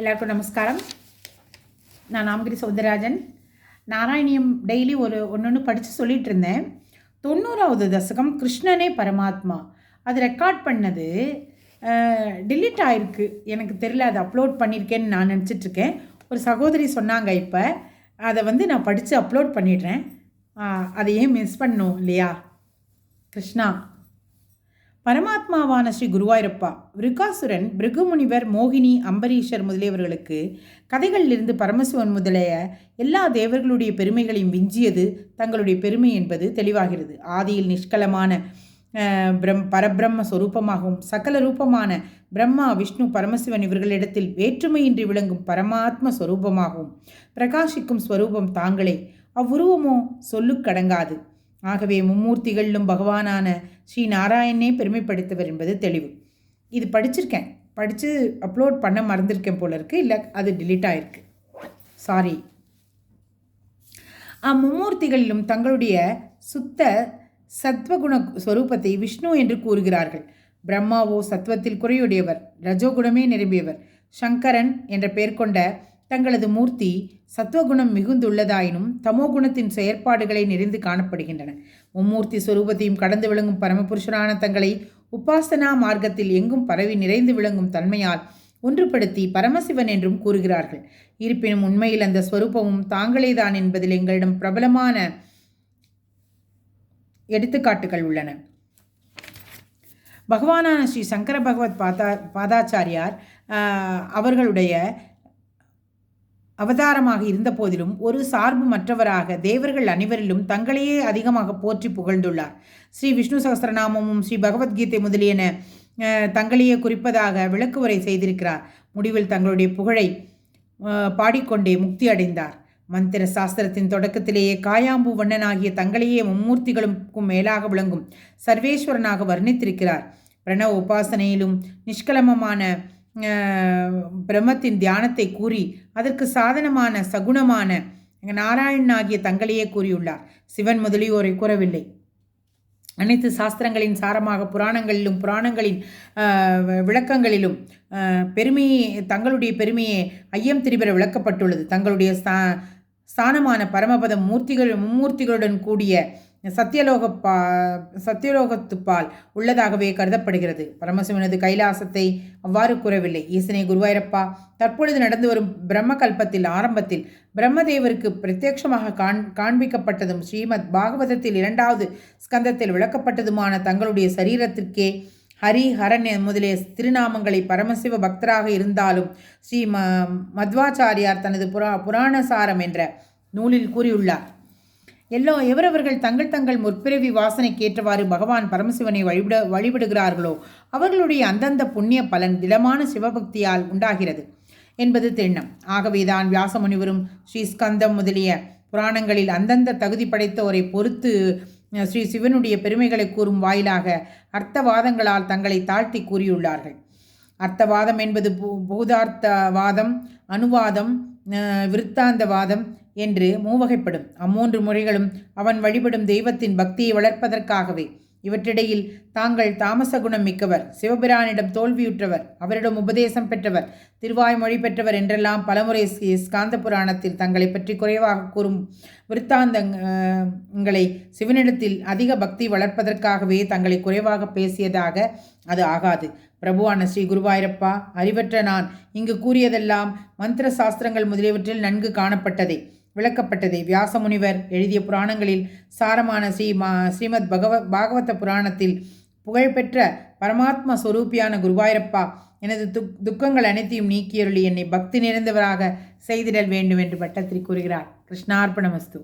எல்லாருக்கும் நமஸ்காரம். நான் நாமகிரி சௌந்தரராஜன். நாராயணியம் டெய்லி ஒன்று படித்து சொல்லிகிட்டு இருந்தேன். 90வது தசகம் கிருஷ்ணனே பரமாத்மா அது ரெக்கார்ட் பண்ணது டிலீட் ஆகிருக்கு. எனக்கு தெரியல, அதை அப்லோட் பண்ணியிருக்கேன்னு நான் நினச்சிட்ருக்கேன். ஒரு சகோதரி சொன்னாங்க, இப்போ அதை நான் படித்து அப்லோட் பண்ணிடுறேன், அதை ஏன் மிஸ் பண்ணணும் இல்லையா. கிருஷ்ணா பரமாத்மாவான ஸ்ரீ குருவாயூரப்பா, விருகாசுரன், பிருகுமுனிவர், மோகினி, அம்பரீஷர் முதலியவர்களுக்கு கதைகளிலிருந்து பரமசிவன் முதலிய எல்லா தேவர்களுடைய பெருமைகளையும் விஞ்சியது தங்களுடைய பெருமை என்பது தெளிவாகிறது. ஆதியில் நிஷ்கலமான பரபிரம்ம சொரூபமாகவும் சகல ரூபமான பிரம்மா, விஷ்ணு, பரமசிவன் இவர்களிடத்தில் வேற்றுமையின்றி விளங்கும் பரமாத்ம ஸ்வரூபமாகவும் பிரகாசிக்கும் ஸ்வரூபம் தாங்களே. அவ்வுருவமோ சொல்லுக்கடங்காது. ஆகவே மும்மூர்த்திகளிலும் பகவானான ஸ்ரீ நாராயணனே பெருமைப்படுத்தவர் என்பது தெளிவு. இது படிச்சிருக்கேன், படித்து அப்லோட் பண்ண மறந்துருக்கேன் போல இருக்கு, இல்லை அது டிலீட் ஆகிருக்கு, சாரி. அம்மும்மூர்த்திகளிலும் தங்களுடைய சுத்த சத்வகுண ஸ்வரூபத்தை விஷ்ணு என்று கூறுகிறார்கள். பிரம்மாவோ சத்வத்தில் குறையுடையவர், ரஜோகுணமே நிரம்பியவர். சங்கரன் என்ற பெயர் கொண்ட தங்களது மூர்த்தி சத்வகுணம் மிகுந்துள்ளதாயினும் தமோகுணத்தின் செயற்பாடுகளை நிறைந்து காணப்படுகின்றன. மும்மூர்த்தி ஸ்வரூபத்தையும் கடந்து விளங்கும் பரமபுருஷரான தங்களை உபாசனா மார்க்கத்தில் எங்கும் பரவி நிறைந்து விளங்கும் தன்மையால் ஒன்றுபடுத்தி பரமசிவன் என்றும் கூறுகிறார்கள். இருப்பினும் உண்மையில் அந்த ஸ்வரூபமும் தாங்களேதான் என்பதில் எங்களிடம் பிரபலமான எடுத்துக்காட்டுகள் உள்ளன. பகவானான ஸ்ரீ சங்கர பகவத் பாதாச்சாரியார் அவர்களுடைய அவதாரமாக இருந்த போதிலும் ஒரு சார்பு மற்றவராக தேவர்கள் அனைவரிலும் தங்களையே அதிகமாக போற்றி புகழ்ந்துள்ளார். ஸ்ரீ விஷ்ணு சகஸ்ரநாமமும் ஸ்ரீ பகவத்கீதை முதலியன தங்களையே குறிப்பதாக விளக்குவரை செய்திருக்கிறார். முடிவில் தங்களுடைய புகழை பாடிக்கொண்டே முக்தி அடைந்தார். மந்திர சாஸ்திரத்தின் தொடக்கத்திலேயே காயாம்பு வண்ணனாகிய தங்களையே மும்மூர்த்திகளுக்கும் மேலாக விளங்கும் சர்வேஸ்வரனாக வர்ணித்திருக்கிறார். பிரணவ உபாசனையிலும் நிஷ்கலமமான பிரம்மத்தின் தியானத்தை கூறி அதற்கு சாதனமான சகுணமான நாராயணனாகிய தங்களையே கூறியுள்ளார். சிவன் முதலியோரை கூறவில்லை. அனைத்து சாஸ்திரங்களின் சாரமாக புராணங்களின் விளக்கங்களிலும் தங்களுடைய பெருமையே ஐயம் திரிபெற விளக்கப்பட்டுள்ளது. தங்களுடைய ஸ்தானமான பரமபதம் மும்மூர்த்திகளுடன் கூடிய சத்தியலோகத்துப்பால் உள்ளதாகவே கருதப்படுகிறது. பரமசிவனது கைலாசத்தை அவ்வாறு கூறவில்லை. ஈசனே குருவாயூரப்பா, தற்பொழுது நடந்து வரும் பிரம்ம கல்பத்தில் ஆரம்பத்தில் பிரம்மதேவருக்கு பிரத்யட்சமாக காண்பிக்கப்பட்டதும் ஸ்ரீமத் பாகவதத்தில் 2வது ஸ்கந்தத்தில் விளக்கப்பட்டதுமான தங்களுடைய சரீரத்திற்கே ஹரி, ஹரன் முதலிய திருநாமங்களை பரமசிவ பக்தராக இருந்தாலும் ஸ்ரீ மத்வாச்சாரியார் தனது புராணசாரம் என்ற நூலில் கூறியுள்ளார். எவரவர்கள் தங்கள் முற்பிறவி வாசனைக்கு ஏற்றவாறு பகவான் பரமசிவனை வழிபடுகிறார்களோ அவர்களுடைய அந்தந்த புண்ணிய பலன் திடமான சிவபக்தியால் உண்டாகிறது என்பது திண்ணம். ஆகவேதான் வியாசமுனிவரும் ஸ்ரீ ஸ்கந்தம் முதலிய புராணங்களில் அந்தந்த தகுதி படைத்தோரை பொறுத்து ஸ்ரீ சிவனுடைய பெருமைகளை கூறும் வாயிலாக அர்த்தவாதங்களால் தங்களை தாழ்த்தி கூறியுள்ளார்கள். அர்த்தவாதம் என்பது பூதார்த்தவாதம், அனுவாதம், விருத்தாந்தவாதம் என்று மூவகைப்படும். அம்மூன்று முறைகளும் அவன் வழிபடும் தெய்வத்தின் பக்தியை வளர்ப்பதற்காகவே. இவற்றிடையில் தாங்கள் தாமச குணம் மிக்கவர், சிவபிரானிடம் தோல்வியுற்றவர், அவரிடம் உபதேசம் பெற்றவர், திருவாய்மொழி பெற்றவர் என்றெல்லாம் பலமுறை ஸ்காந்த புராணத்தில் தங்களை பற்றி குறைவாக கூறும் விருத்தாந்தங்களை சிவனிடத்தில் அதிக பக்தி வளர்ப்பதற்காகவே தங்களை குறைவாக பேசியதாக அது ஆகாது. பிரபுவான ஸ்ரீ குருவாயூரப்பா, அறிவற்ற நான் இங்கு கூறியதெல்லாம் மந்திர சாஸ்திரங்கள் முதலியவற்றில் நன்கு காணப்பட்டதே, விளக்கப்பட்டதே. வியாசமுனிவர் எழுதிய புராணங்களில் சாரமான ஸ்ரீமத் பாகவத புராணத்தில் புகழ்பெற்ற பரமாத்ம ஸ்வரூபியான குருவாயூரப்பா, எனது துக்கங்கள் அனைத்தையும் நீக்கியருளி என்னை பக்தி நிறைந்தவராக செய்திடல் வேண்டும் என்று பட்டத்திரி கூறுகிறார். கிருஷ்ணார்ப்பணமஸ்து.